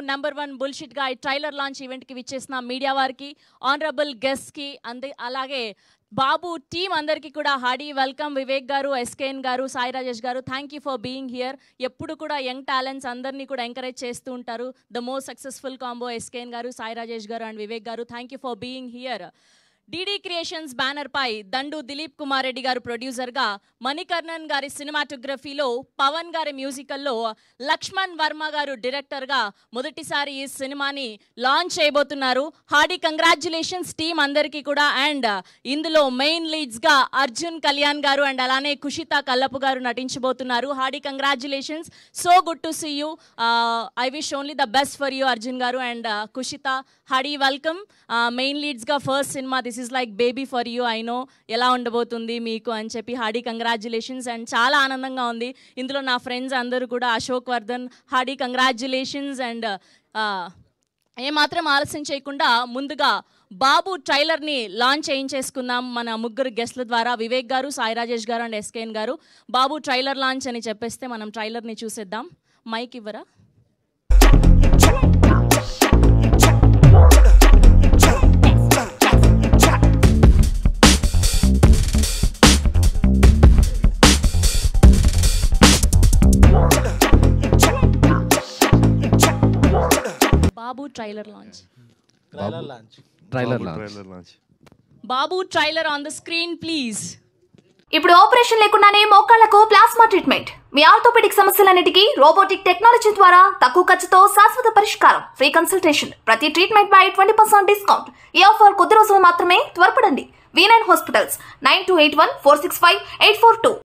#1 bullshit guy trailer launch event కి విచ్చేసిన media వారికి, ఆనరబుల్ గెస్ట్ కి, అలాగే బాబు టీమ్ అందరికీ కూడా హార్డీ వెల్కమ్. వివేక్ గారు, ఎస్కేఎన్ గారు, సాయి రాజేష్ గారు, thank you for being here. ఎప్పుడు కూడా యంగ్ టాలెంట్స్ అందరినీ కూడా ఎంకరేజ్ చేస్తూ ఉంటారు. The most successful combo SKN గారు, సాయి రాజేష్ గారు అండ్ వివేక్ గారు, thank you for being here. DD creations banner పై దండు దిలీప్ కుమార్ రెడ్డి గారు ప్రొడ్యూసర్గా, మణికర్ణన్ గారి సినిమాటోగ్రఫీలో, పవన్ గారి మ్యూజికల్లో, లక్ష్మణ్ వర్మ గారు డైరెక్టర్గా మొదటిసారి ఈ సినిమాని లాంచ్ చేయబోతున్నారు. హార్డీ కంగ్రాచ్యులేషన్స్ టీమ్ అందరికీ కూడా. అండ్ ఇందులో మెయిన్ లీడ్స్గా అర్జున్ కళ్యాణ్ గారు అండ్ అలానే కుషిత కల్లపు గారు నటించబోతున్నారు. Hearty congratulations, so good to see you. I wish only the best for you Arjun గారు and Kushitha. Hearty welcome. Main లీడ్స్గా first cinema, this is like baby for you. I know ఎలా ఉండబోతుంది మీకు అని చెప్పి. Hardy congratulations. అండ్ చాలా ఆనందంగా ఉంది. ఇందులో నా ఫ్రెండ్స్ అందరూ కూడా, Ashok Vardhan, hearty congratulations. And ఏమాత్రం ఆలస్యం చేయకుండా ముందుగా బాబు ట్రైలర్ని లాంచ్ చేయించేసుకుందాం మన ముగ్గురు గెస్ట్ల ద్వారా. వివేక్ గారు, సాయి రాజేష్ గారు అండ్ ఎస్కేఎన్ గారు. బాబు ట్రైలర్ లాంచ్ అని చెప్పేస్తే మనం ట్రైలర్ని చూసేద్దాం. మైక్ ఇవ్వరా? Babu trailer launch. Babu trailer on the screen please. ఇప్పుడు ఆపరేషన్ లేకుండానే మోకాళ్లకు ప్లాస్మా ట్రీట్మెంట్. మీ ఆర్థోపెడిక్ సమస్యలన్నిటికీ రోబోటిక్ టెక్నాలజీ ద్వారా తక్కువ ఖర్చుతో శాశ్వత పరిష్కారం. Free consultation. ప్రతి ట్రీట్మెంట్ పై 20% డిస్కౌంట్. ఈ ఆఫర్ కొద్ది రోజులు మాత్రమే. త్వరపడండి. V9 hospitals 9281465842.